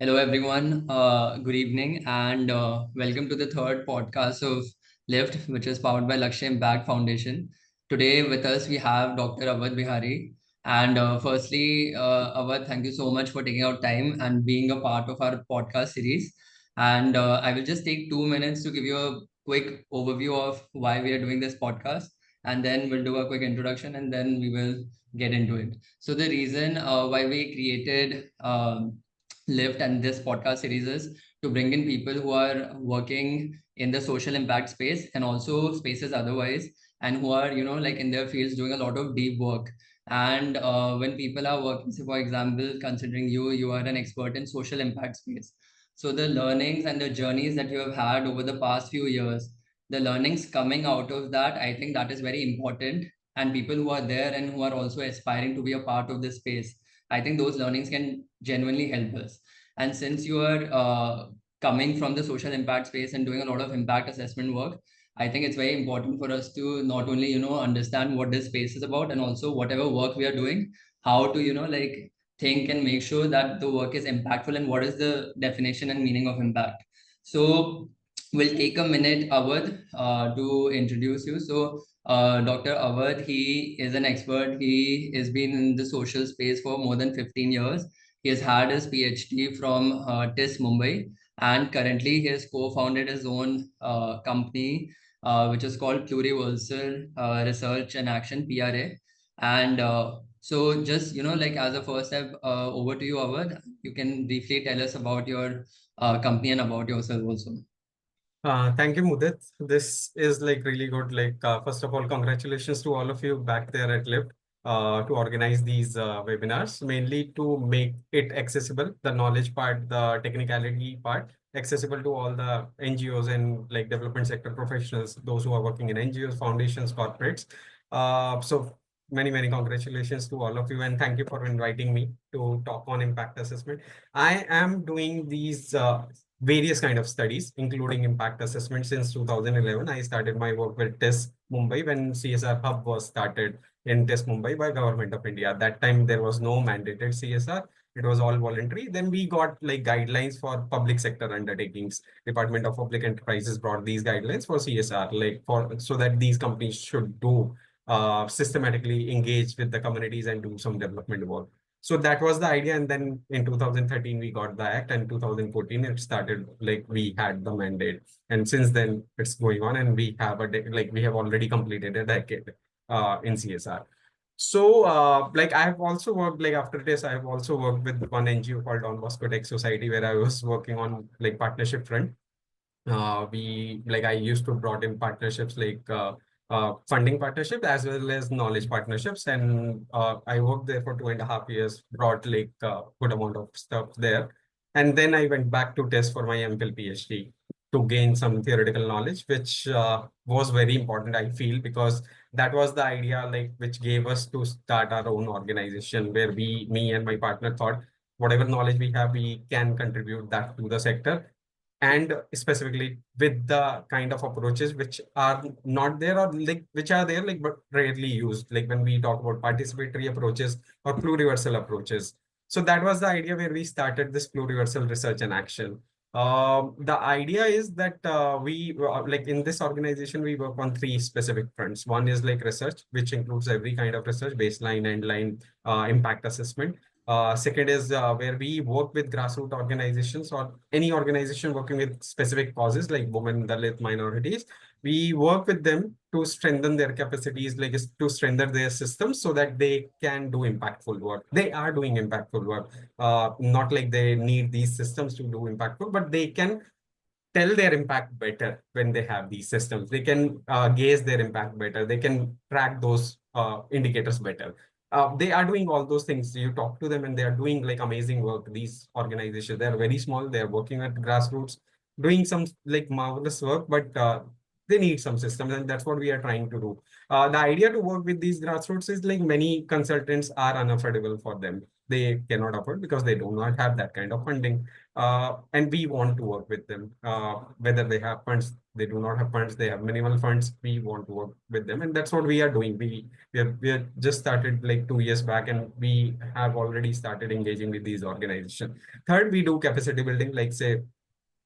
Hello, everyone. Good evening, and welcome to the third podcast of Lift, which is powered by Lakshya Impact Foundation. Today, with us, we have Dr. Avadh Bihari. And firstly, Avadh, thank you so much for taking out time and being a part of our podcast series. And I will just take 2 minutes to give you a quick overview of why we are doing this podcast. And then we'll do a quick introduction and then we will get into it. So, the reason why we created Lift and this podcast series is to bring in people who are working in the social impact space and also spaces otherwise, and who are, like in their fields doing a lot of deep work. And when people are working, say for example, considering you are an expert in social impact space. So the learnings and the journeys that you have had over the past few years, the learnings coming out of that, I think that is very important. And people who are there and who are also aspiring to be a part of this space, I think those learnings can genuinely help us. And since you are coming from the social impact space and doing a lot of impact assessment work, I think it's very important for us to not only, understand what this space is about, and also whatever work we are doing, how to, like think and make sure that the work is impactful and what is the definition and meaning of impact. So we'll take a minute, Avadh, to introduce you. So Dr. Avadh, he is an expert. He has been in the social space for more than 15 years. He has had his PhD from TIS Mumbai, and currently he has co-founded his own company, which is called Pluriversal Research and Action (PRA). And so, just like as a first step, over to you, Avadh. You can briefly tell us about your company and about yourself also. Thank you, Mudit. This is like really good. First of all, congratulations to all of you back there at Lyft to organize these webinars, mainly to make it accessible, the knowledge part, the technicality part, accessible to all the NGOs and like development sector professionals, those who are working in NGOs, foundations, corporates. So many congratulations to all of you, and thank you for inviting me to talk on impact assessment. I am doing these various kind of studies, including impact assessment since 2011. I started my work with TIS Mumbai when CSR Hub was started in TIS Mumbai by Government of India. At that time, there was no mandated CSR. It was all voluntary. Then we got like guidelines for public sector undertakings. Department of Public Enterprises brought these guidelines for CSR, so that these companies should do systematically engage with the communities and do some development work. So that was the idea. And then in 2013, we got the act, and 2014, it started like we had the mandate. And since then it's going on, and we have we have already completed a decade in CSR. So I have also worked like after this, I have also worked with one NGO called Don Bosco Tech Society, where I was working on like partnership front. I used to brought in partnerships funding partnership as well as knowledge partnerships, and I worked there for 2.5 years, brought good amount of stuff there, and then I went back to test for my MPhil PhD to gain some theoretical knowledge, which was very important, I feel, because that was the idea which gave us to start our own organization, where me and my partner thought whatever knowledge we have, we can contribute that to the sector, and specifically with the kind of approaches which are not there, or which are there but rarely used, like when we talk about participatory approaches or pluriversal approaches. So that was the idea where we started this Pluriversal Research and Action. The idea is that we in this organization, we work on 3 specific fronts. One is like research, which includes every kind of research, baseline, endline, impact assessment. Second is where we work with grassroots organizations or any organization working with specific causes like women, Dalit, minorities. We work with them to strengthen their capacities, to strengthen their systems so that they can do impactful work. They are doing impactful work. Not like they need these systems to do impactful, but they can tell their impact better when they have these systems. They can gauge their impact better. They can track those indicators better. They are doing all those things. You talk to them and they are doing like amazing work. These organizations, they are very small. They are working at grassroots, doing some like marvelous work, but they need some systems, and that's what we are trying to do. The idea to work with these grassroots is like many consultants are unaffordable for them. They cannot afford because they do not have that kind of funding. And we want to work with them. Whether they have funds, they do not have funds, they have minimal funds, we want to work with them. And that's what we are doing. We have just started like 2 years back, and we have already started engaging with these organizations. Third, we do capacity building, like say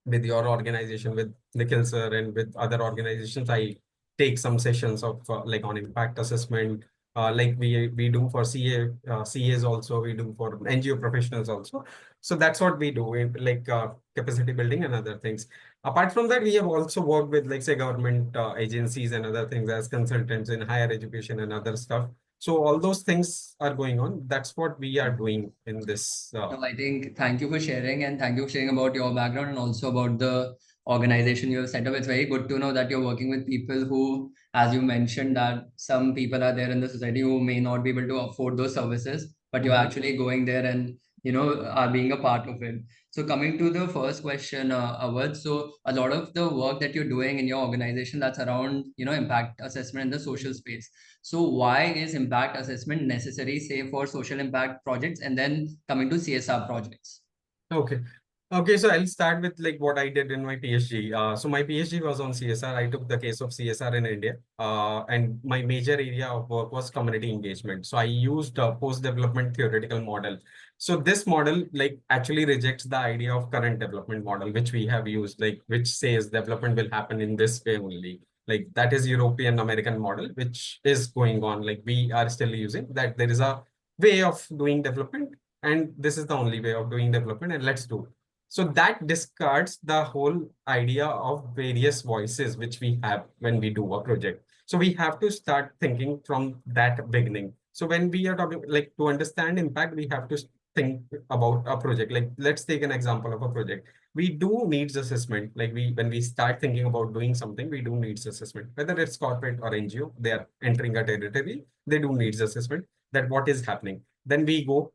with your organization, with Nikhil sir, and with other organizations. I take some sessions of like on impact assessment, like we do for CAs also, we do for NGO professionals also. So that's what we do, like capacity building and other things. Apart from that, we have also worked with like say government agencies and other things as consultants in higher education and other stuff. So all those things are going on. That's what we are doing in this. No, I think thank you for sharing, and thank you for sharing about your background and also about the organization you have set up. It's very good to know that you're working with people who, as you mentioned, that some people are there in the society who may not be able to afford those services, but you're Mhm. actually going there and are being a part of it. So coming to the first question, Avadh, so a lot of the work that you're doing in your organization, that's around impact assessment in the social space. So why is impact assessment necessary, say, for social impact projects, and then coming to CSR projects? Okay. Okay, so I'll start with like what I did in my PhD. So my PhD was on CSR. I took the case of CSR in India, and my major area of work was community engagement. So I used a post-development theoretical model. So this model like actually rejects the idea of current development model, which we have used, like which says development will happen in this way only. Like that is European American model, which is going on. Like we are still using that. There is a way of doing development, and this is the only way of doing development, and let's do it. So that discards the whole idea of various voices which we have when we do a project. So we have to start thinking from that beginning. So when we are talking, like to understand impact, we have to think about a project. Like let's take an example of a project. We do needs assessment. Like when we start thinking about doing something, we do needs assessment. Whether it's corporate or NGO, they are entering a territory, they do needs assessment, that what is happening. Then we go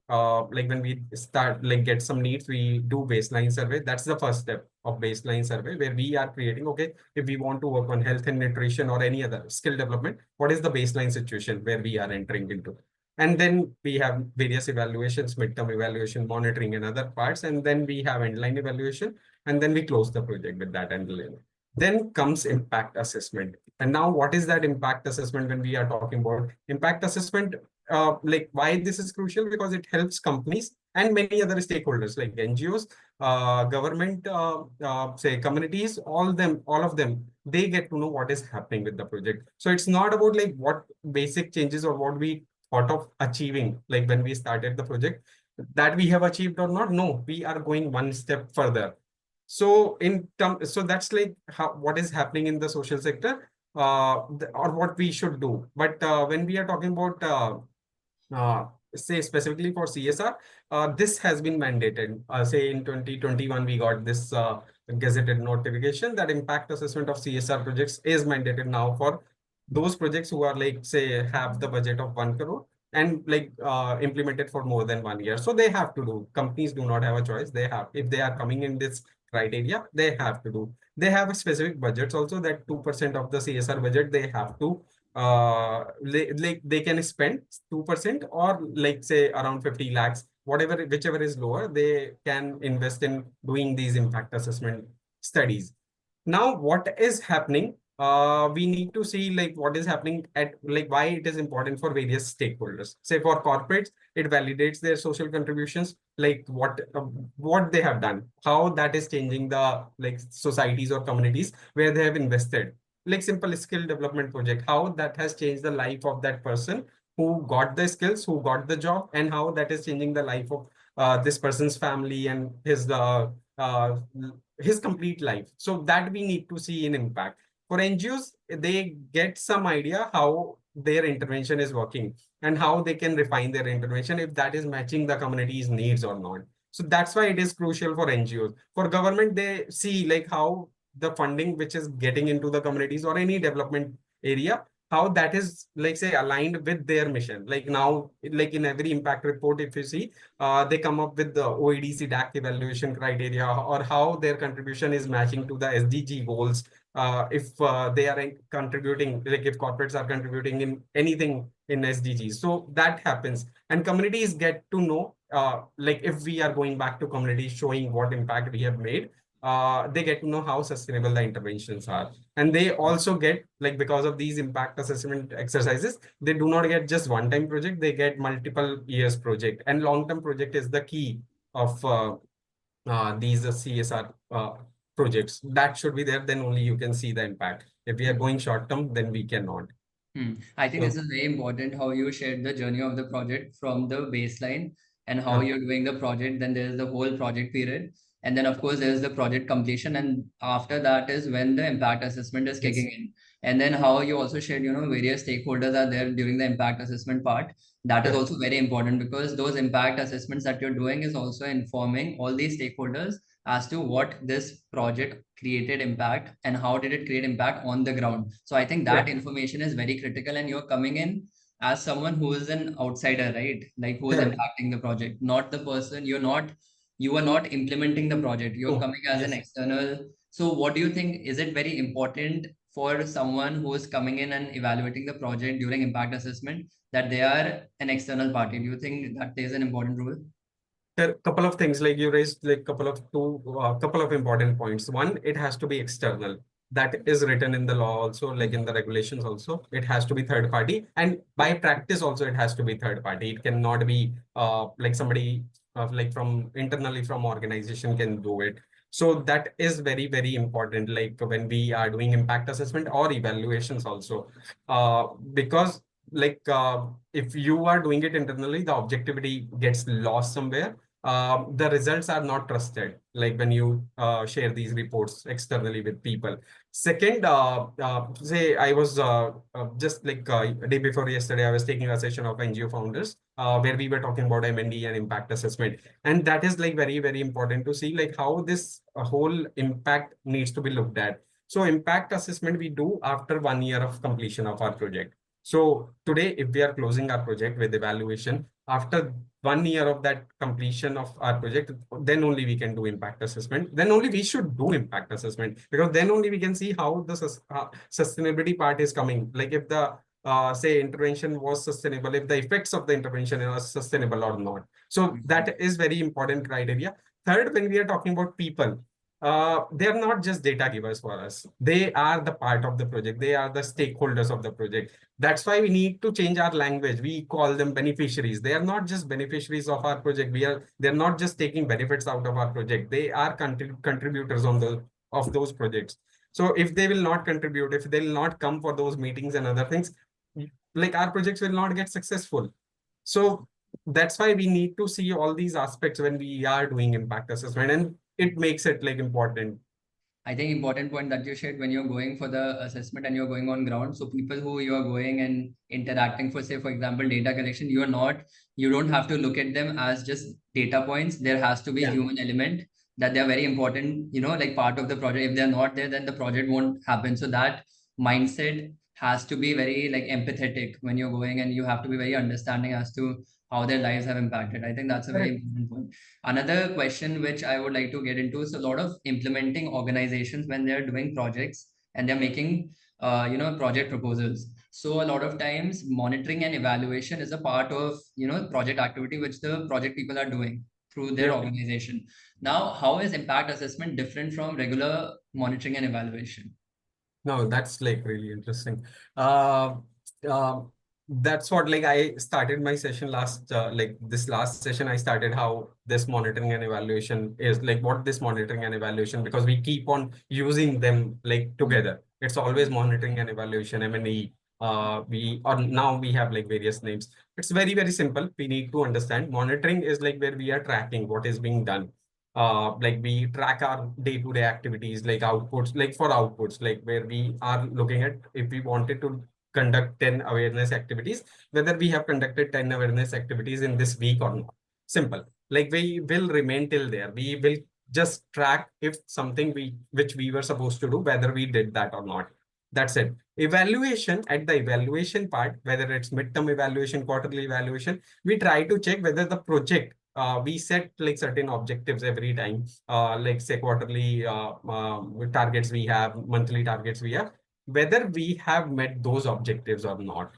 like when we start like get some needs, we do baseline survey. That's the first step of baseline survey, where we are creating, okay, if we want to work on health and nutrition or any other skill development, what is the baseline situation where we are entering into. And then we have various evaluations, midterm evaluation, monitoring, and other parts. And then we have endline evaluation, and then we close the project with that endline. Then comes impact assessment. And now what is that impact assessment? When we are talking about impact assessment, like why this is crucial, because it helps companies and many other stakeholders like NGOs, government, say communities, all of them, they get to know what is happening with the project. So it's not about like what basic changes or what we thought of achieving, like when we started the project, that we have achieved or not. No, we are going one step further. So so that's like what is happening in the social sector, or what we should do. But when we are talking about say specifically for CSR, this has been mandated. Say in 2021, we got this gazetted notification that impact assessment of CSR projects is mandated now for those projects who are like say have the budget of 1 crore and like implemented for more than 1 year. So they have to do. Companies do not have a choice. They have, if they are coming in this criteria, they have to do. They have a specific budgets also, that 2% of the CSR budget they have to like they can spend 2%, or like say around 50 lakhs, whatever, whichever is lower, they can invest in doing these impact assessment studies. Now what is happening, we need to see like what is happening at like why it is important for various stakeholders. Say for corporates, it validates their social contributions, like what they have done, how that is changing the like societies or communities where they have invested. Like simple skill development project, how that has changed the life of that person who got the skills, who got the job, and how that is changing the life of this person's family and uh, his complete life. So that we need to see in impact. For NGOs, they get some idea how their intervention is working and how they can refine their intervention, if that is matching the community's needs or not. So that's why it is crucial for NGOs. For government, they see like how the funding which is getting into the communities or any development area, how that is like say aligned with their mission. Like now, like in every impact report, if you see, they come up with the OEDC DAC evaluation criteria, or how their contribution is matching to the SDG goals. if they are contributing, like if corporates are contributing in anything in SDGs. So that happens, and communities get to know, like if we are going back to communities showing what impact we have made, they get to know how sustainable the interventions are. And they also get, like, because of these impact assessment exercises, they do not get just one time project, they get multiple years project. And long-term project is the key of these CSR projects. That should be there, then only you can see the impact. If we are going short term, then we cannot. I think this So is very important how you shared the journey of the project from the baseline and how yeah, you're doing the project. Then there's the whole project period. And then, of course, there's the project completion. And after that is when the impact assessment is yes, kicking in. And then how you also shared, various stakeholders are there during the impact assessment part. That is correct. also very important because those impact assessments that you're doing is also informing all these stakeholders as to what this project created impact and how did it create impact on the ground. So I think that Correct. information is very critical, and you're coming in as someone who is an outsider, right? Like who is Correct. impacting the project, not the person. You are not implementing the project. You're Oh, coming as an yes. external. So what do you think? Is it very important for someone who is coming in and evaluating the project during impact assessment that they are an external party? Do you think that plays an important role? A couple of things, like you raised, like couple of important points. One, it has to be external. That is written in the law also, like in the regulations also. It has to be third party, and by practice also it has to be third party. It cannot be like somebody like from internally from organization can do it. So that is very, very important. Like when we are doing impact assessment or evaluations also, because like if you are doing it internally, the objectivity gets lost somewhere. The results are not trusted, like when you share these reports externally with people. Second, say I was just like a day before yesterday, I was taking a session of NGO founders where we were talking about M&D and impact assessment. And that is like very, very important to see like how this whole impact needs to be looked at. So impact assessment we do after 1 year of completion of our project. So today, if we are closing our project with evaluation, after 1 year of that completion of our project, then only we can do impact assessment. Then only we should do impact assessment, because then only we can see how the sustainability part is coming. Like if the say intervention was sustainable, if the effects of the intervention are sustainable or not. So that is very important criteria. Third, when we are talking about people, they're not just data givers for us. They are the part of the project. They are the stakeholders of the project. That's why we need to change our language. We call them beneficiaries. They are not just beneficiaries of our project. They're not just taking benefits out of our project. They are contributors on the of those projects. So if they will not contribute, if they will not come for those meetings and other things, like our projects will not get successful. So that's why we need to see all these aspects when we are doing impact assessment, and it makes it like important. I think important point that you shared when you're going for the assessment and you're going on ground. So people who you are going and interacting for, say, for example, data collection, you don't have to look at them as just data points. There has to be Yeah. human element that they're very important, like part of the project. If they're not there, then the project won't happen. So that mindset has to be very like empathetic when you're going, and you have to be very understanding as to how their lives have impacted. I think that's a very Correct. important point. Another question which I would like to get into is a lot of implementing organizations when they're doing projects and they're making, project proposals. So a lot of times monitoring and evaluation is a part of, project activity which the project people are doing through their Yeah. organization. Now, how is impact assessment different from regular monitoring and evaluation? No, that's like really interesting. Uh, uh, that's what like I started my session last like this last session I started how this monitoring and evaluation is, like what this monitoring and evaluation, because we keep on using them like together. It's always monitoring and evaluation, M&E. We or now we have like various names. It's very, very simple. We need to understand monitoring is like where we are tracking what is being done. Like we track our day-to-day activities, like outputs, like for outputs, like where we are looking at if we wanted to conduct 10 awareness activities, whether we have conducted 10 awareness activities in this week or not. Simple. Like we will remain till there. We will just track if something which we were supposed to do, whether we did that or not. That's it. Evaluation, at the evaluation part, whether it's midterm evaluation, quarterly evaluation, we try to check whether the project we set like certain objectives every time, like say quarterly targets we have, monthly targets we have, whether we have met those objectives or not.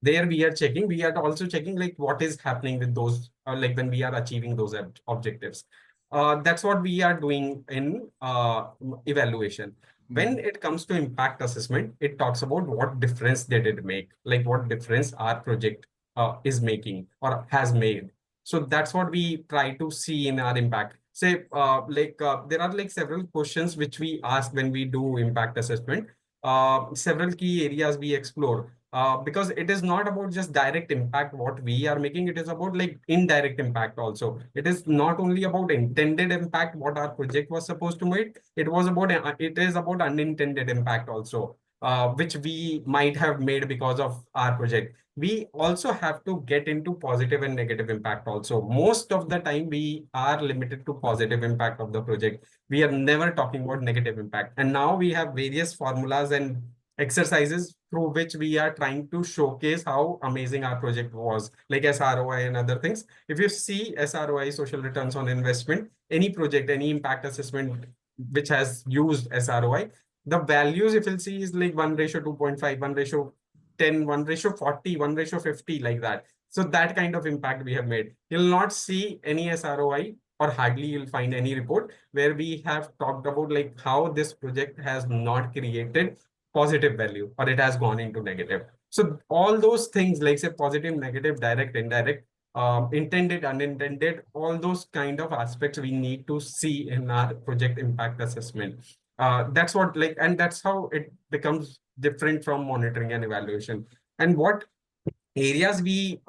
There we are checking, we are also checking like what is happening with those, like when we are achieving those objectives. That's what we are doing in evaluation. When it comes to impact assessment, it talks about what difference did it make, like what difference our project is making or has made. So that's what we try to see in our impact. Say, there are like several questions which we ask when we do impact assessment. Several key areas we explore, because it is not about just direct impact what we are making, it is about like indirect impact also. It is not only about intended impact what our project was supposed to make, it is about unintended impact also, which we might have made because of our project. We also have to get into positive and negative impact also. Most of the time we are limited to positive impact of the project. We are never talking about negative impact, and now we have various formulas and exercises through which we are trying to showcase how amazing our project was, like SROI and other things. If you see SROI, social returns on investment, any project, any impact assessment which has used SROI, the values if you'll see is like 1:2.5, 1:10, 1:40, 1:50, like that. So that kind of impact we have made. You'll not see any SROI, or hardly you'll find any report where we have talked about like how this project has not created positive value or it has gone into negative. So all those things like say positive, negative, direct, indirect, intended, unintended, all those kind of aspects we need to see in our project impact assessment. That's what like, and that's how it becomes different from monitoring and evaluation. And what areas we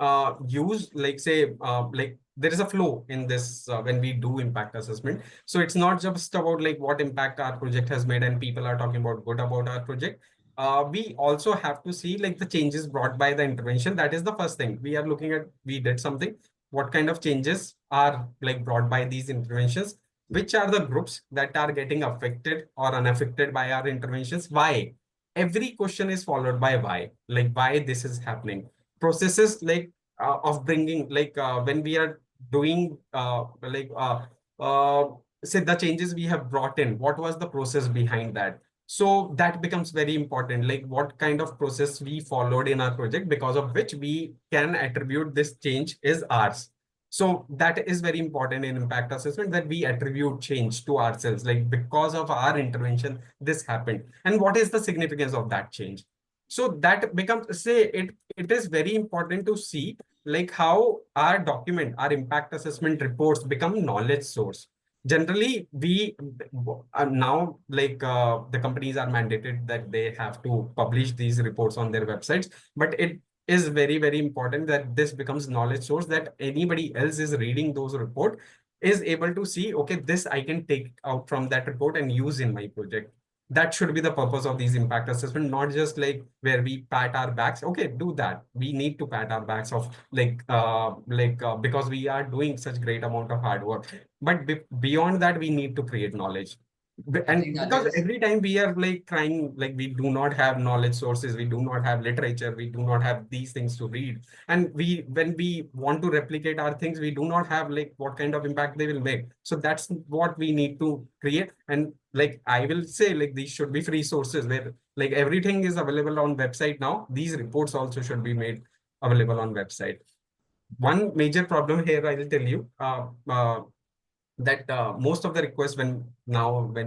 use, like say, like there is a flow in this when we do impact assessment. So it's not just about like what impact our project has made and people are talking about good about our project. We also have to see like the changes brought by the intervention. That is the first thing we are looking at. We did something, what kind of changes are like brought by these interventions, which are the groups that are getting affected or unaffected by our interventions, why. Every question is followed by why, like why this is happening. Processes like of bringing like when we are doing say the changes we have brought in, what was the process behind that. So that becomes very important, like what kind of process we followed in our project because of which we can attribute this change is ours. So that is very important in impact assessment, that we attribute change to ourselves, like because of our intervention this happened, and what is the significance of that change. So that becomes, say, it is very important to see like how our document, our impact assessment reports become knowledge source. Generally, we now like the companies are mandated that they have to publish these reports on their websites, but it is very, very important that this becomes knowledge source, that anybody else is reading those report is able to see, okay, this I can take out from that report and use in my project. That should be the purpose of these impact assessment, not just like where we pat our backs. Okay, do that. We need to pat our backs of because we are doing such great amount of hard work. But beyond that, we need to create knowledge. I think And that because is every time we are like trying, like we do not have knowledge sources, we do not have literature, we do not have these things to read. And when we want to replicate our things, we do not have like what kind of impact they will make. So that's what we need to create. And like I will say, like these should be free sources where like everything is available on website now. These reports also should be made available on website. One major problem here, I will tell you, that most of the requests when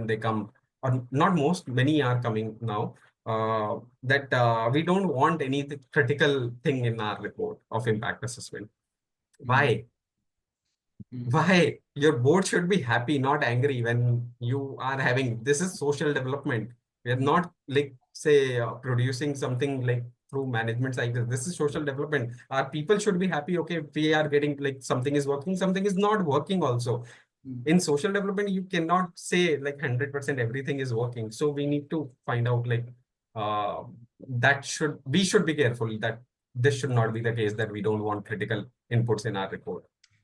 they come, or not most, many are coming now, that we don't want any critical thing in our report of impact assessment. mm, Why? mm, Why? Your board should be happy, not angry when you are having, this is social development. We are mm, not like say producing something like through management cycles. This is social development. Our people should be happy. Okay, we are getting like something is working, something is not working also. mm. In social development, you cannot say like 100% everything is working. So we need to find out like uh, we should be careful that this should not be the case, that we don't want critical inputs in our report.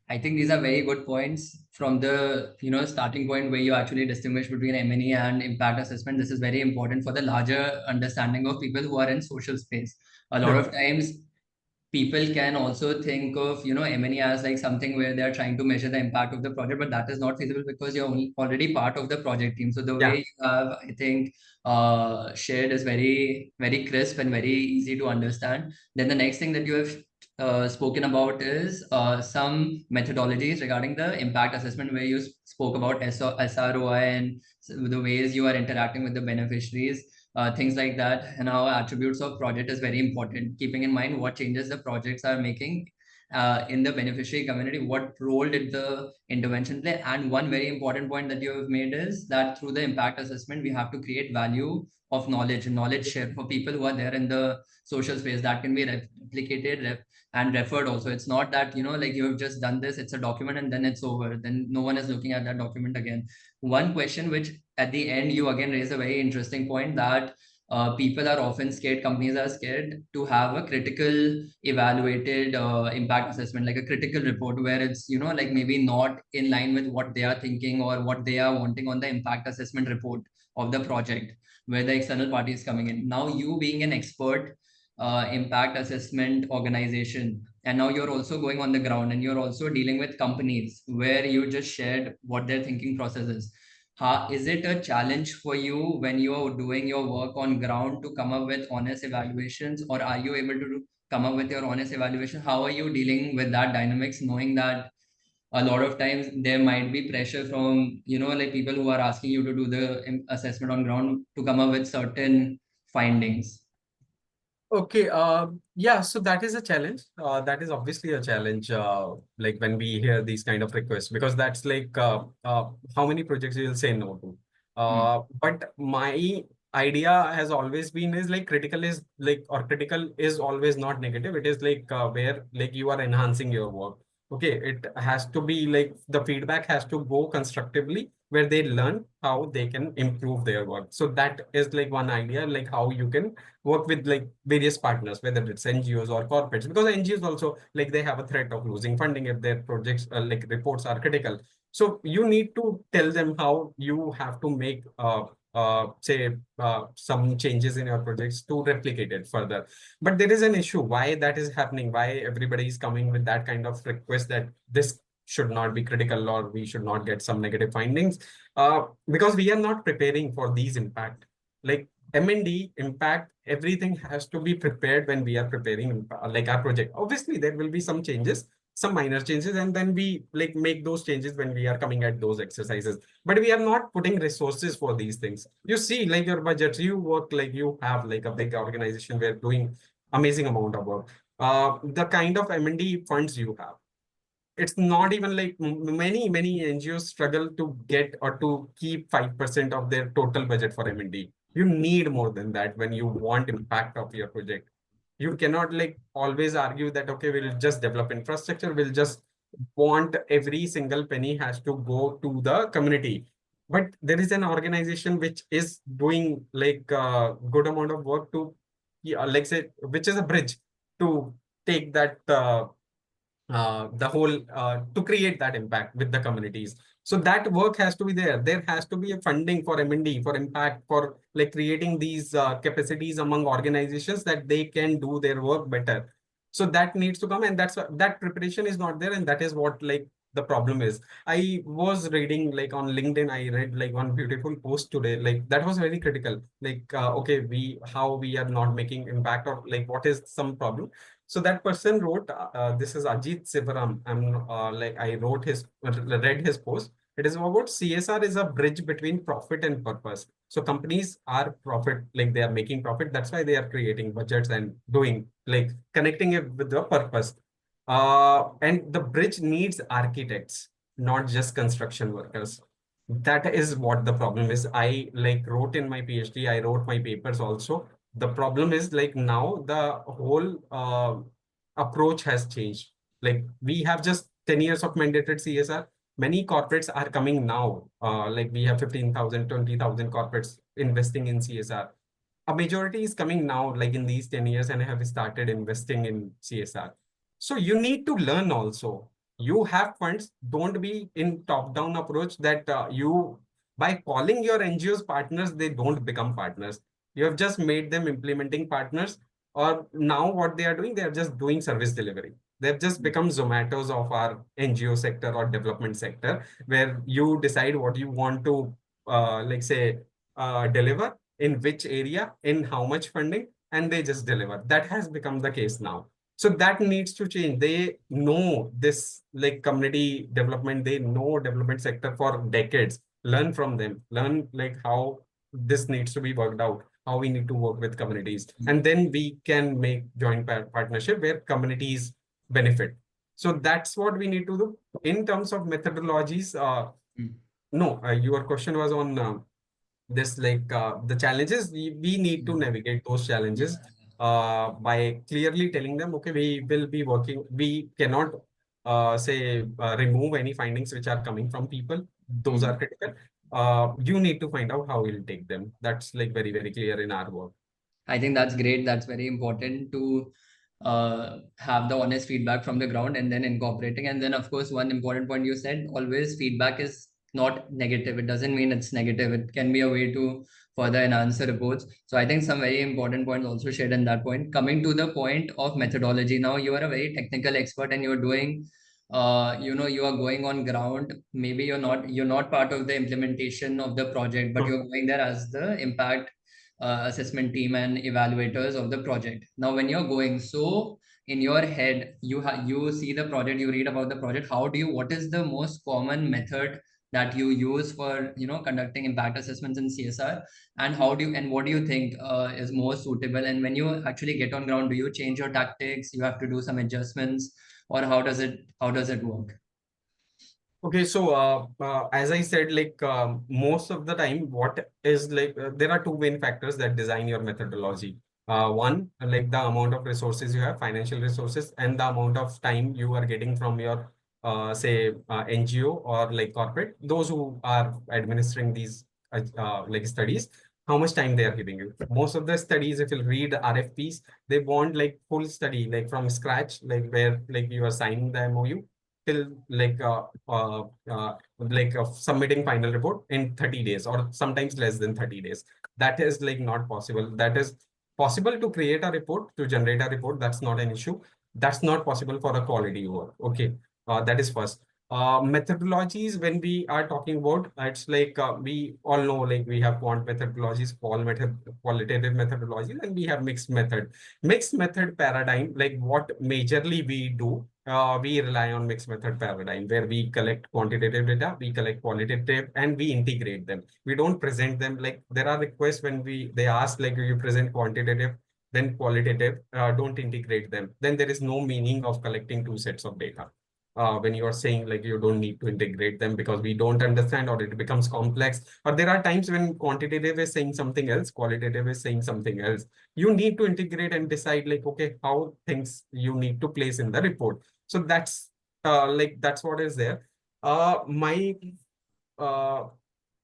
I think these are very good points from the starting point where you actually distinguish between M&E and impact assessment. This is very important for the larger understanding of people who are in social space. A lot Sure. of times people can also think of, M&E as like something where they're trying to measure the impact of the project, but that is not feasible because you're already part of the project team. So the way Yeah. you have, I think, shared is very, very crisp and very easy to understand. Then the next thing that you have spoken about is some methodologies regarding the impact assessment, where you spoke about SROI and the ways you are interacting with the beneficiaries, things like that, and how attributes of project is very important, keeping in mind what changes the projects are making in the beneficiary community, what role did the intervention play. And one very important point that you have made is that through the impact assessment, we have to create value of knowledge share for people who are there in the social space, that can be replicated and referred also. It's not that, like you have just done this, it's a document and then it's over, then no one is looking at that document again. One question which at the end you again raise a very interesting point, that people are often scared, companies are scared to have a critical evaluated impact assessment, like a critical report, where it's, like maybe not in line with what they are thinking or what they are wanting on the impact assessment report of the project, where the external party is coming in. Now, you being an expert impact assessment organization, and now you're also going on the ground and you're also dealing with companies where you just shared what their thinking process is. How, is it a challenge for you when you are doing your work on ground to come up with honest evaluations, or are you able to come up with your honest evaluation? How are you dealing with that dynamics, knowing that a lot of times there might be pressure from, like people who are asking you to do the assessment on ground to come up with certain findings? Okay, yeah, so that is a challenge. That is obviously a challenge, like when we hear these kind of requests, because that's like how many projects you will say no to. Hmm. But my idea has always been is like critical is like, or critical is always not negative. It is like where like you are enhancing your work. Okay, it has to be like the feedback has to go constructively where they learn how they can improve their work. So that is like one idea, like how you can work with like various partners, whether it's NGOs or corporates, because NGOs also like they have a threat of losing funding if their projects like reports are critical. So you need to tell them how you have to make say some changes in your projects to replicate it further. But there is an issue why that is happening, why everybody is coming with that kind of request that this should not be critical or we should not get some negative findings, because we are not preparing for these impact. Like M&D impact, everything has to be prepared when we are preparing like our project. Obviously, there will be some changes, some minor changes, and then we like make those changes when we are coming at those exercises. But we are not putting resources for these things. You see, like your budget, you work like you have like a big organization where doing amazing amount of work. The kind of M&D funds you have, it's not even like many NGOs struggle to get or to keep 5% of their total budget for M&D. You need more than that when you want impact of your project. You cannot like always argue that, okay, we'll just develop infrastructure, we'll just want every single penny has to go to the community. But there is an organization which is doing like a good amount of work to, yeah, like say, which is a bridge to take that the whole to create that impact with the communities. So that work has to be there. There has to be a funding for M&D, for impact, for like creating these capacities among organizations that they can do their work better. So that needs to come, and that's what, that preparation is not there, and that is what like the problem is. I was reading like on LinkedIn, I read like one beautiful post today, like that was very critical. Like, okay, we how we are not making impact, or like what is some problem. So that person wrote, this is Ajit Sivaram. I wrote read his post. It is about CSR is a bridge between profit and purpose. So companies are profit, like they are making profit. That's why they are creating budgets and doing like connecting it with the purpose. And the bridge needs architects, not just construction workers. That is what the problem is. I like wrote in my PhD, I wrote my papers also. The problem is like now the whole approach has changed. Like we have just 10 years of mandated CSR. Many corporates are coming now. Like we have 15,000, 20,000 corporates investing in CSR. A majority is coming now, like in these 10 years, and have started investing in CSR. So you need to learn also. You have funds, don't be in top-down approach that you, by calling your NGOs partners, they don't become partners. You have just made them implementing partners. or now what they are doing, they are just doing service delivery. They've just become Zomatos of our NGO sector or development sector, where you decide what you want to, like say, deliver in which area, in how much funding, and they just deliver. That has become the case now. So that needs to change. They know this like community development, they know development sector for decades. Learn from them, learn like how this needs to be worked out, how we need to work with communities. And then we can make joint partnership where communities benefit. So that's what we need to do. In terms of methodologies, no, your question was on this like the challenges. We need to navigate those Yeah. challenges by clearly telling them, okay, we will be working, we cannot say remove any findings which are coming from people, those are Mm. critical. You need to find out how we'll take them. That's like very, very clear in our work. I think that's great. That's very important to have the honest feedback from the ground and then incorporating. And then, of course, one important point you said, always feedback is not negative. It doesn't mean it's negative. It can be a way to further enhance the reports. So I think some very important points also shared in that point. Coming to the point of methodology, now you are a very technical expert and you're doing you are going on ground. Maybe you're not part of the implementation of the project, but you're going there as the impact assessment team and evaluators of the project. Now, when you're going, so in your head, you see the project, you read about the project. What is the most common method that you use for conducting impact assessments in CSR, and what do you think is more suitable? And when you actually get on ground, do you change your tactics? You have to do some adjustments, or how does it work? Okay, so as I said, like most of the time, what is like there are two main factors that design your methodology. One, like the amount of resources you have, financial resources, and the amount of time you are getting from your say NGO or like corporate, those who are administering these like studies, how much time they are giving you. Most of the studies, if you read RFPs, they want like full study, like from scratch, like where like you are signing the MOU till submitting final report in 30 days or sometimes less than 30 days. That is like not possible. That is possible to create a report, to generate a report. That's not an issue. That's not possible for a quality work. Okay. That is first. Methodologies, when we are talking about, it's like we all know, like we have quant methodologies, qualitative methodologies, and we have mixed method paradigm. Like what majorly we do, we rely on mixed method paradigm where we collect quantitative data, we collect qualitative, and we integrate them. We don't present them. Like there are requests when they ask like you present quantitative, then qualitative, don't integrate them. Then there is no meaning of collecting two sets of data. When you are saying like you don't need to integrate them because we don't understand or it becomes complex, or there are times when quantitative is saying something else, qualitative is saying something else. You need to integrate and decide like, okay, how things you need to place in the report. So that's like that's what is there. My uh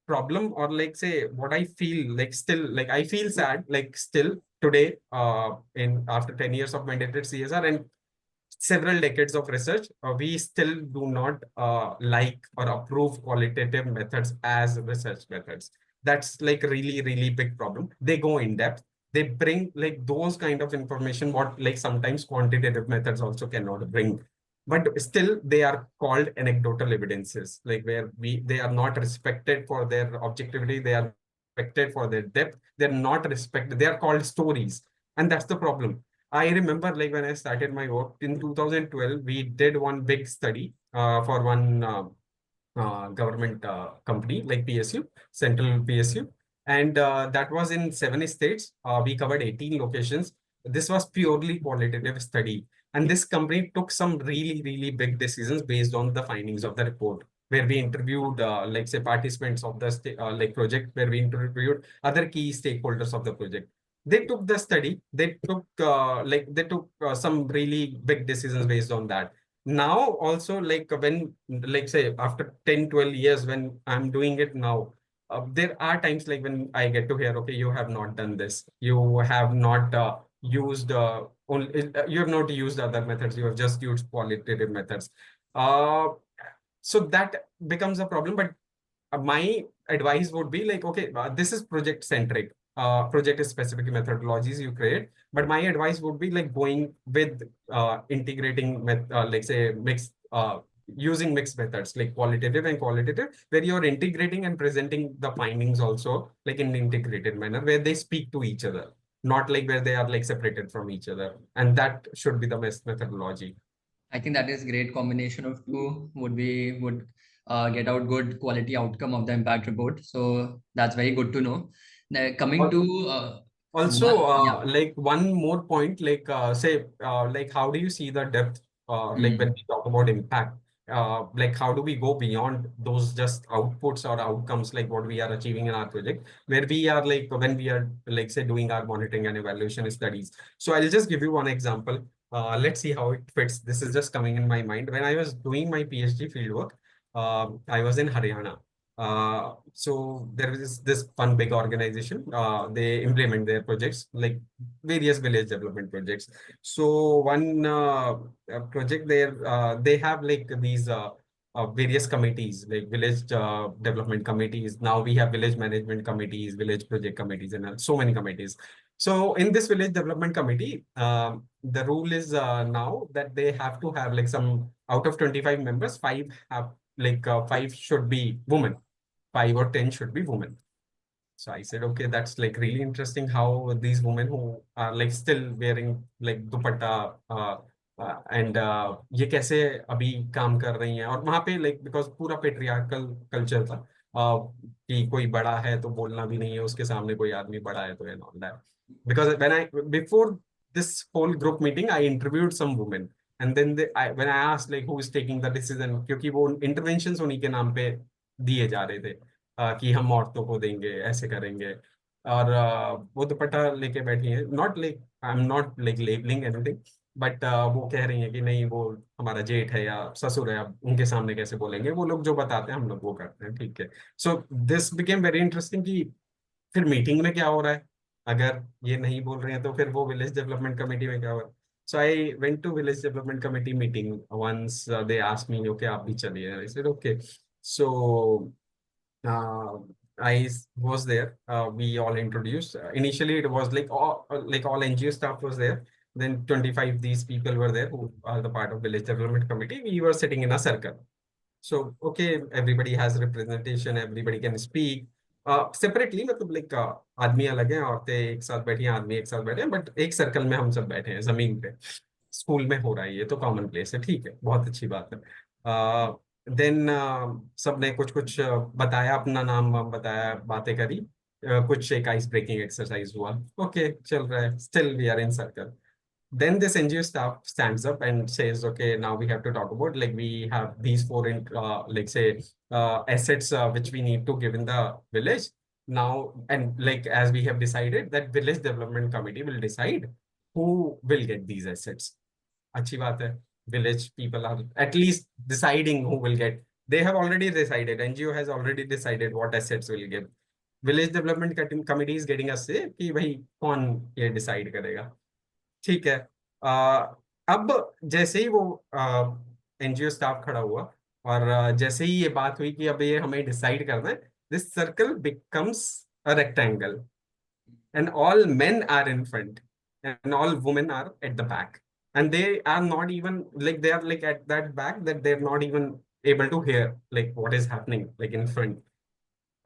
problem, or like say what I feel like, still like I feel sad like still today in after 10 years of mandated CSR and several decades of research, we still do not like or approve qualitative methods as research methods. That's like really, really big problem. They go in depth. They bring like those kind of information, what like sometimes quantitative methods also cannot bring. But still, they are called anecdotal evidences, like where they are not respected for their objectivity. They are not respected for their depth. They're not respected. They are called stories. And that's the problem. I remember like when I started my work in 2012, we did one big study for one government company like PSU, Central PSU. And that was in 7 states. We covered 18 locations. This was purely qualitative study. And this company took some really, really big decisions based on the findings of the report, where we interviewed, like say, participants of the like project, where we interviewed other key stakeholders of the project. They took the study, they took some really big decisions based on that. Now also, like when like say after 10, 12 years when I'm doing it now, there are times like when I get to hear, okay, you have not done this, you have not used you have not used other methods, you have just used qualitative methods. uh, so that becomes a problem. But my advice would be like, okay, this is project centric. project specific methodologies you create. But my advice would be like going with integrating like say mixed using mixed methods like qualitative and qualitative, where you're integrating and presenting the findings also like in an integrated manner where they speak to each other, not like where they are like separated from each other. And that should be the best methodology. I think that is great combination of two would get out good quality outcome of the impact report. So that's very good to know. Now, coming to Also, yeah. like one more point, like say, like how do you see the depth, like when Mm. we talk about impact, like how do we go beyond those just outputs or outcomes, like what we are achieving in our project, where we are like when we are like say doing our monitoring and evaluation studies. So I'll just give you one example. Let's see how it fits. This is just coming in my mind. When I was doing my PhD fieldwork, I was in Haryana. So there is this one big organization. They implement their projects like various village development projects. So one project there, they have like these various committees, like village development committees. Now we have village management committees, village project committees, and so many committees. So in this village development committee, the rule is now that they have to have like some out of 25 members, five have like five should be women, 5 or 10 should be women. So I said, okay, that's like really interesting how these women who are like still wearing like dupatta and ये कैसे अभी काम कर रही हैं, और वहां पे like because पूरा patriarchal culture था कि कोई बड़ा है तो बोलना भी नहीं है उसके सामने, कोई आदमी बड़ा है तो, and all that. Because when I before this whole group meeting I interviewed some women, and then when I asked like who is taking the decision, क्योंकि वो interventions उन्हीं के नाम पे दिए जा रहे थे कि हम औरतों को देंगे, ऐसे करेंगे, और वो दुपट्टा लेके बैठी हैं, not like I am not like labelling anything, but वो कह रही हैं कि नहीं वो हमारा जेठ है या ससुर है, अब उनके सामने कैसे बोलेंगे, वो लोग जो बताते हैं हम लोग वो करते हैं, ठीक है। So this became very interesting कि फिर मीटिंग में क्या हो रहा है, अगर ये नहीं बोल रहे हैं तो फिर वो विलेज डेवलपमेंट कमेटी में क्या हो रहा है। So I went to village development committee meeting once, they asked me okay आप भी चलिए, I said okay. So uh, was there. We all introduced. Initially, it was like all NGO staff was there. Then 25 these people were there who are the part of village development committee. We were sitting in a circle. So okay, everybody has representation. Everybody can speak. Separately, मतलब like आदमी अलग हैं, औरतें एक साथ बैठी हैं, आदमी एक साथ बैठे हैं, बट एक सर्कल में हम सब बैठे हैं जमीन पे। स्कूल में हो रहा है ये तो कॉमन प्लेस है, ठीक है, बहुत अच्छी बात है। देन सबने कुछ कुछ बताया, अपना नाम वाम बताया, बातें करी, कुछ एक आइस ब्रेकिंग एक्सरसाइज हुआ, ओके चल रहा है, still we are in circle. Then this NGO staff stands up and says, okay, now we have to talk about like we have these four like say assets which we need to give in the village now, and like as we have decided that village development committee will decide who will get these assets. अच्छी बात है, village people are at least deciding who will get. They have already decided, NGO has already decided what assets will give. Village development committee is getting us say कि भाई कौन ये decide करेगा, ठीक है। अब जैसे ही वो एनजीओ स्टाफ खड़ा हुआ और जैसे ही ये बात हुई कि अब ये हमें डिसाइड करना है, this circle becomes a rectangle and all men are in front and all women are at the back, and they are not even like they are like at that back that they're not even able to hear like what is happening like in front।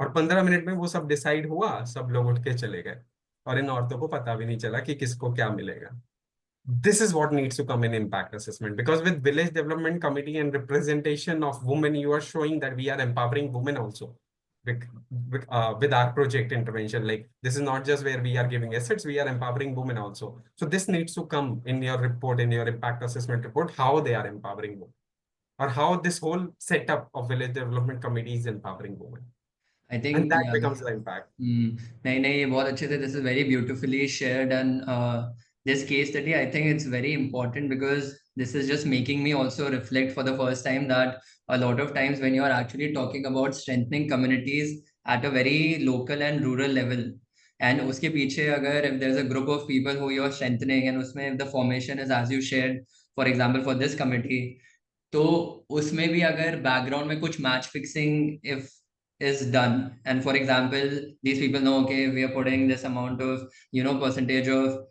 और 15 minute में वो सब decide हुआ, सब लोग उठ के चले गए, और इन औरतों को पता भी नहीं चला कि किसको क्या मिलेगा। This is what needs to come in impact assessment, because with village development committee and representation of women, you are showing that we are empowering women also with our project intervention. Like this is not just where we are giving assets, we are empowering women also. So this needs to come in your report, in your impact assessment report, how they are empowering women, or how this whole setup of village development committee is empowering women, I and think that yeah. becomes the impact। नहीं नहीं, ये बहुत अच्छे से, this is very beautifully shared and this case study, I think it's very important because this is just making me also reflect for the first time that a lot of times when you are actually talking about strengthening communities at a very local and rural level, and उसके पीछे अगर if there's a group of people who you are strengthening and उसमें if the formation is as you shared, for example for this committee, तो उसमें भी अगर background में कुछ match fixing if is done. And for example, these people know, okay, we are putting this amount of, percentage of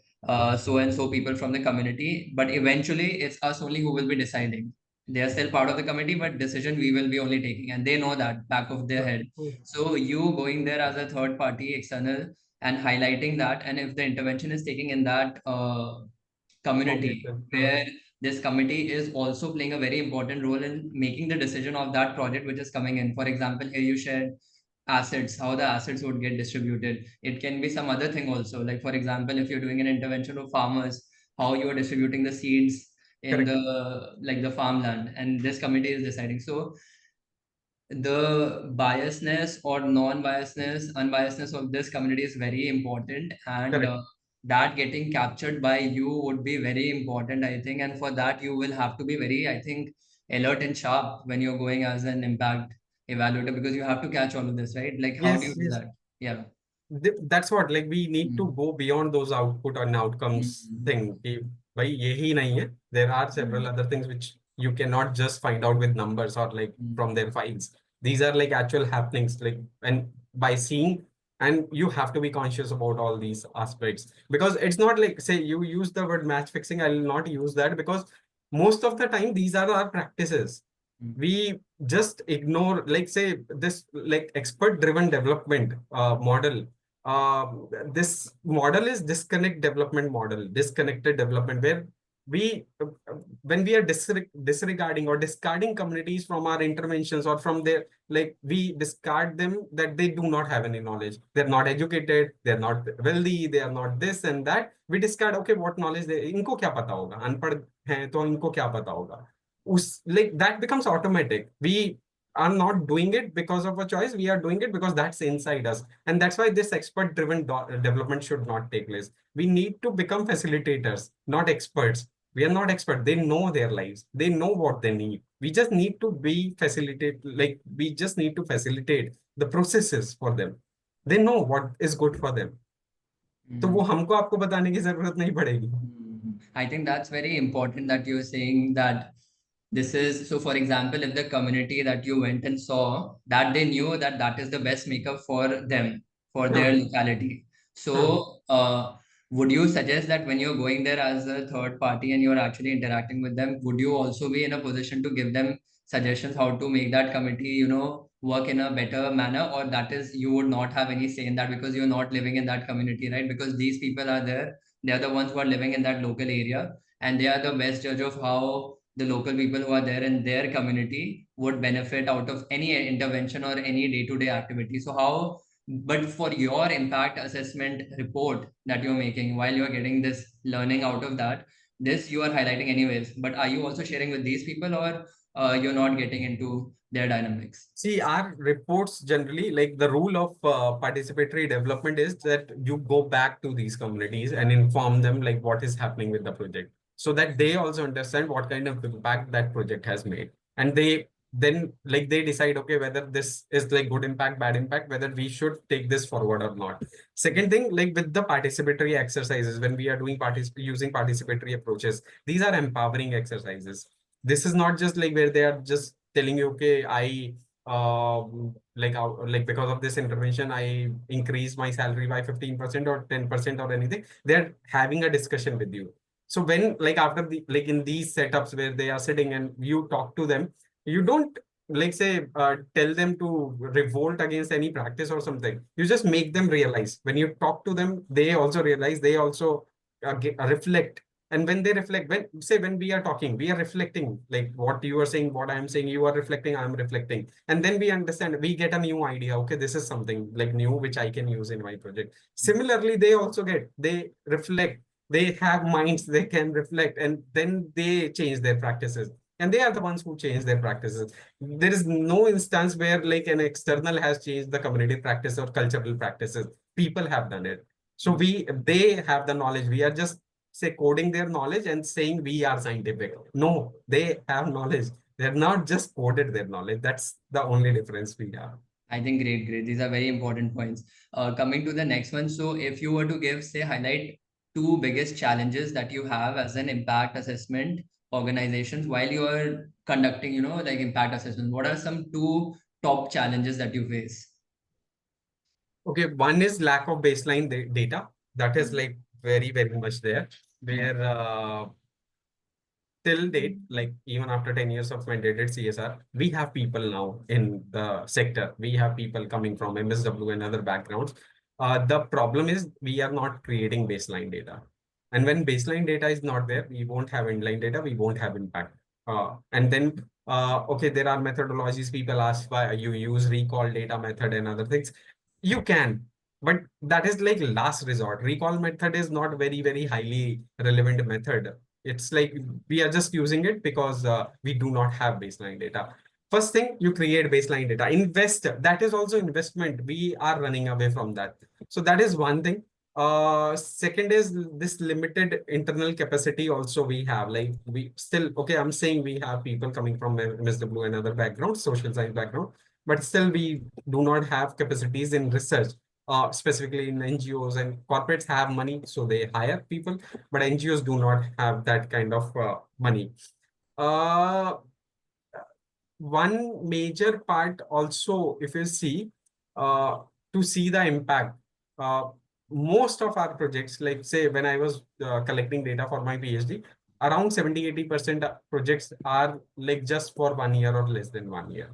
so and so people from the community, but eventually it's us only who will be deciding. They are still part of the committee, but decision we will be only taking, and they know that back of their head. So you going there as a third party external and highlighting that, and if the intervention is taking in that community Cognition. where this committee is also playing a very important role in making the decision of that project which is coming in. For example, here you shared assets, how the assets would get distributed. It can be some other thing also. Like for example, if you're doing an intervention of farmers, how you are distributing the seeds in Correct. the farmland, and this committee is deciding. So the biasness or non-biasness, unbiasedness of this community is very important, and Correct. that getting captured by you would be very important, I think. And for that, you will have to be very, I think, alert and sharp when you're going as an impact evaluator, because you have to catch all of this, right? Like, how do you Yes, do yes. that? Yeah. That's what, like, we need to Mm, go beyond those output and outcomes mm, thing कि भाई यही नहीं है. There are several mm, other things which you cannot just find out with numbers or like mm, from their files. These are like actual happenings, like, and by seeing, and you have to be conscious about all these aspects, because it's not like, say, you use the word match fixing. I will not use that, because most of the time these are our practices. mm, We just ignore, like, say, this like expert driven development model. This model is disconnected development, where we when we are disregarding or discarding communities from our interventions or from their, like, we discard them that they do not have any knowledge, they're not educated, they're not wealthy, they are not this and that. We discard, okay, what knowledge they, इनको क्या पता होगा, अनपढ़ हैं तो इनको क्या पता होगा. Like, that becomes automatic. We are not doing it because of a choice, we are doing it because that's inside us, and that's why this expert driven development should not take place. We need to become facilitators, not experts. We are not expert. They know their lives, they know what they need. We just need to be facilitate, like, we just need to facilitate the processes for them. They know what is good for them. तो वो mm. हमको आपको बताने की जरूरत नहीं पड़ेगी. I think that's very important that you're saying that this is so. For example, if the community that you went and saw that they knew that that is the best makeup for them, for their हाँ, locality. हाँ. So, would you suggest that when you're going there as a third party and you're actually interacting with them, would you also be in a position to give them suggestions how to make that committee, work in a better manner, or that is you would not have any say in that because you're not living in that community, right? Because these people are there, they are the ones who are living in that local area, and they are the best judge of how the local people who are there in their community would benefit out of any intervention or any day-to-day activity. So how, but for your impact assessment report that you're making while you're getting this learning out of that, this you are highlighting anyways, but are you also sharing with these people, or you're not getting into their dynamics? See, our reports generally, like, the rule of participatory development is that you go back to these communities and inform them like what is happening with the project, so that they also understand what kind of impact that project has made. And they then, like, they decide, okay, whether this is like good impact, bad impact, whether we should take this forward or not. Second thing, like with the participatory exercises, when we are doing using participatory approaches, these are empowering exercises. This is not just like where they are just telling you, okay, like because of this intervention I increase my salary by 15% or 10% or anything. They're having a discussion with you. So when, like, after the, like, in these setups where they are sitting and you talk to them, you don't, like, say, tell them to revolt against any practice or something. You just make them realize. When you talk to them, they also realize, they also reflect. And when they reflect, when, say, when we are talking, we are reflecting, like what you are saying, what I am saying, you are reflecting, I am reflecting, and then we understand, we get a new idea. Okay, this is something like new which I can use in my project. Similarly, they also get, they reflect, they have minds, they can reflect, and then they change their practices, and they are the ones who change their practices. There is no instance where, like, an external has changed the community practice or cultural practices. People have done it. So they have the knowledge. We are just, say, coding their knowledge and saying we are scientific. No, they have knowledge. They're not just coded their knowledge. That's the only difference we have. I think great, great. These are very important points. Coming to the next one. So if you were to give, say, highlight two biggest challenges that you have as an impact assessment organizations while you are conducting, like impact assessment, what are some two top challenges that you face? Okay, one is lack of baseline data. That is like very, very much there. Where till date, like even after 10 years of mandated CSR, we have people now in the sector. We have people coming from MSW and other backgrounds. The problem is we are not creating baseline data. And when baseline data is not there, we won't have inline data, we won't have impact. And then, okay, there are methodologies. People ask why you use recall data method and other things. You can, but that is like last resort. Recall method is not very, very highly relevant method. It's like we are just using it because we do not have baseline data. First thing, you create baseline data. Invest. That is also investment. We are running away from that. So that is one thing. Second is this limited internal capacity also we have. Like we still, okay, I'm saying we have people coming from MSW and other backgrounds, social science background, but still we do not have capacities in research. Specifically in NGOs, and corporates have money, so they hire people, but NGOs do not have that kind of money. Uh, One major part also, if you see, uh, to see the impact, uh, most of our projects, like say when I was collecting data for my PhD, around 70-80% projects are like just for 1 year or less than 1 year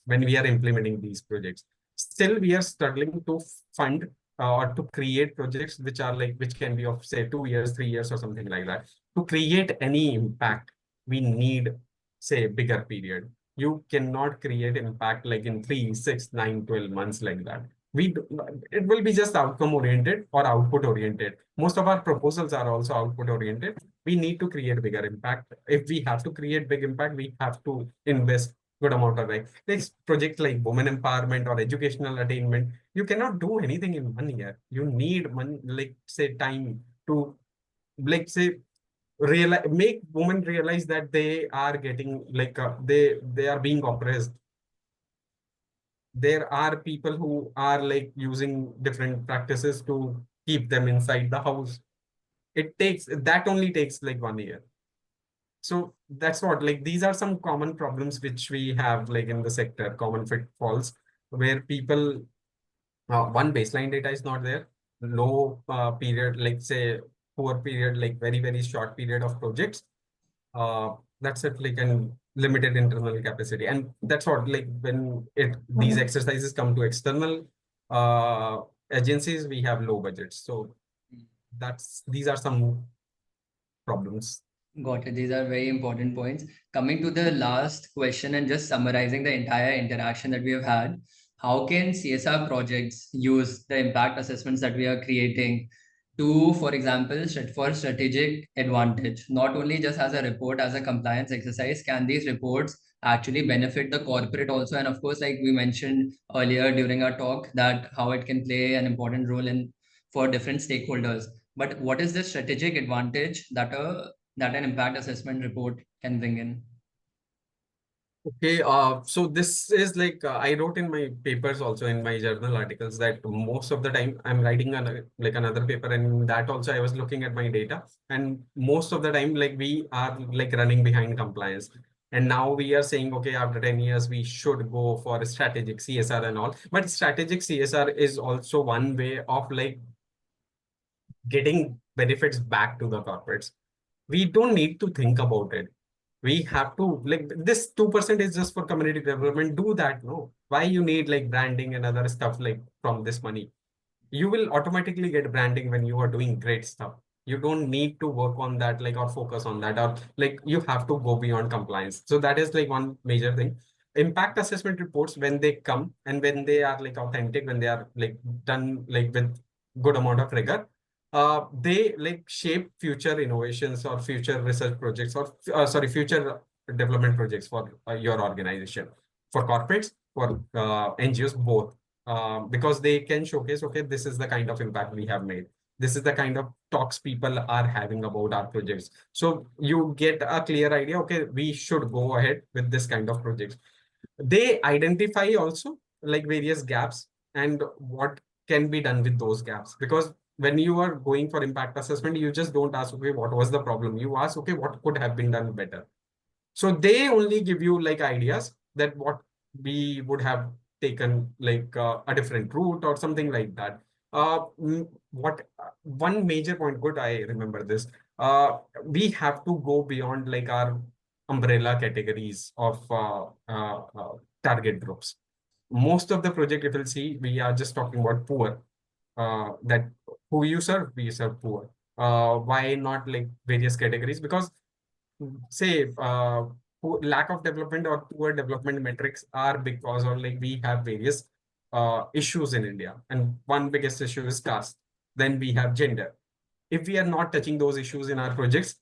when we are implementing these projects. Still, we are struggling to fund or to create projects which are like, which can be of say 2 years, 3 years or something like that. To create any impact, we need say bigger period. You cannot create impact like in 3, 6, 9, 12 months like that. It will be just outcome oriented or output oriented. Most of our proposals are also output oriented. We need to create bigger impact. If we have to create big impact, we have to invest good amount of like projects like women empowerment or educational attainment. You cannot do anything in 1 year. You need money, like say time to like say realize, make women realize that they are getting like they are being oppressed. There are people who are like using different practices to keep them inside the house. It takes that only takes like 1 year. So that's what, like these are some common problems which we have like in the sector, common pitfalls where people, one, baseline data is not there, low period, like say poor period, like very, very short period of projects. That's it, like and limited internal capacity. And that's what, like when these exercises come to external uh, agencies, we have low budgets. So these are some problems. Got it. These are very important points. Coming to the last question and just summarizing the entire interaction that we have had, how can CSR projects use the impact assessments that we are creating to, for example, for strategic advantage, not only just as a report, as a compliance exercise, can these reports actually benefit the corporate also? And of course, like we mentioned earlier during our talk, that how it can play an important role in for different stakeholders. But what is the strategic advantage that an impact assessment report can bring in? Okay, so this is like I wrote in my papers also in my journal articles that most of the time I'm writing like another paper, and in that also I was looking at my data, and most of the time like we are like running behind compliance. And now we are saying, okay, after 10 years, we should go for strategic CSR and all. But strategic CSR is also one way of like getting benefits back to the corporates. We don't need to think about it. We have to like this 2% is just for community development. Do that. No, why you need like branding and other stuff like from this money? You will automatically get branding when you are doing great stuff. You don't need to work on that like or focus on that, or like you have to go beyond compliance. So that is like one major thing. Impact assessment reports, when they come and when they are like authentic, when they are like done like with good amount of rigor, they like shape future innovations or future research projects or sorry, future development projects for your organization, for corporates, for NGOs, both. Because they can showcase, okay, this is the kind of impact we have made. This is the kind of talks people are having about our projects. So you get a clear idea, okay, we should go ahead with this kind of projects. They identify also like various gaps and what can be done with those gaps. Because when you are going for impact assessment, you just don't ask, okay, what was the problem? You ask, okay, what could have been done better? So they only give you like ideas that what we would have taken like a different route or something like that. What one major point, good, I remember this. We have to go beyond like our umbrella categories of target groups. Most of the project, if you'll see, we are just talking about poor. That who you serve, we serve poor. Why not like various categories? Because say lack of development or poor development metrics are because or like we have various issues in India, and one biggest issue is caste. Then we have gender. If we are not touching those issues in our projects,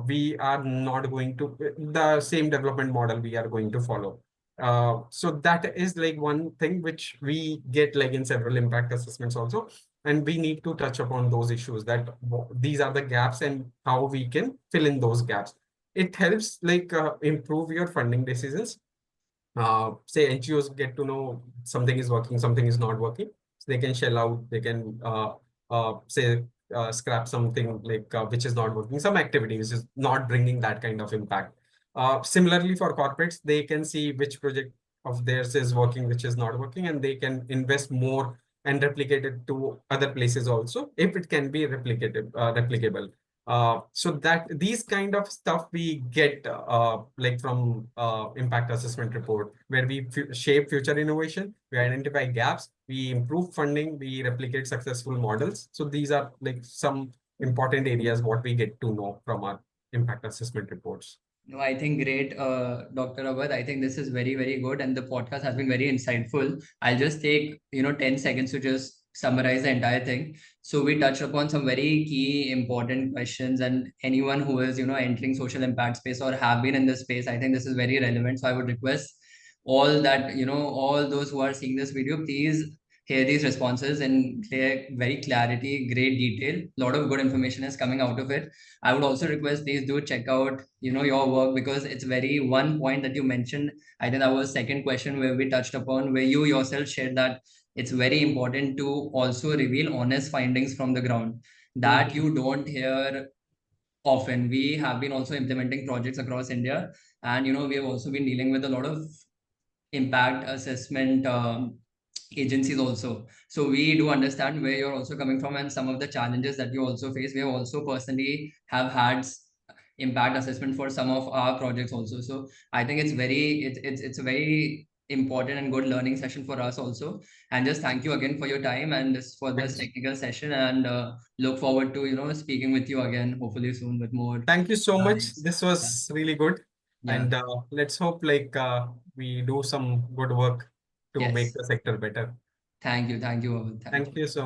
we are not going to the same development model we are going to follow. So that is like one thing which we get like in several impact assessments also, and we need to touch upon those issues that these are the gaps and how we can fill in those gaps. It helps like improve your funding decisions. Say NGOs get to know something is working, something is not working. So they can shell out, they can say scrap something like which is not working, some activity which is not bringing that kind of impact. Similarly, for corporates, they can see which project of theirs is working, which is not working, and they can invest more and replicate it to other places also if it can be replicable. So that these kind of stuff we get like from impact assessment report, where we shape future innovation, we identify gaps, we improve funding, we replicate successful models. So these are like some important areas what we get to know from our impact assessment reports. No, I think great, Dr. Avadh. I think this is very, very good, and the podcast has been very insightful. I'll just take 10 seconds to just summarize the entire thing. So we touched upon some very key, important questions, and anyone who is entering social impact space or have been in this space, I think this is very relevant. So I would request all that all those who are seeing this video, please hear these responses in very clarity, great detail. A lot of good information is coming out of it. I would also request please do check out, your work, because it's very one point that you mentioned. I think that was second question where we touched upon, where you yourself shared that it's very important to also reveal honest findings from the ground that Mhm. you don't hear often. We have been also implementing projects across India, and we have also been dealing with a lot of impact assessment agencies also. So we do understand where you're also coming from and some of the challenges that you also face. We have also personally have had impact assessment for some of our projects also. So I think it's a very important and good learning session for us also. And just thank you again for your time and for this Thanks. technical session, and look forward to speaking with you again hopefully soon with more Thank you so much. learnings. This Yeah, was really good. yeah. And let's hope like we do some good work to make Yes. the sector better. Thank you. Thank you. Thank Thank you. you so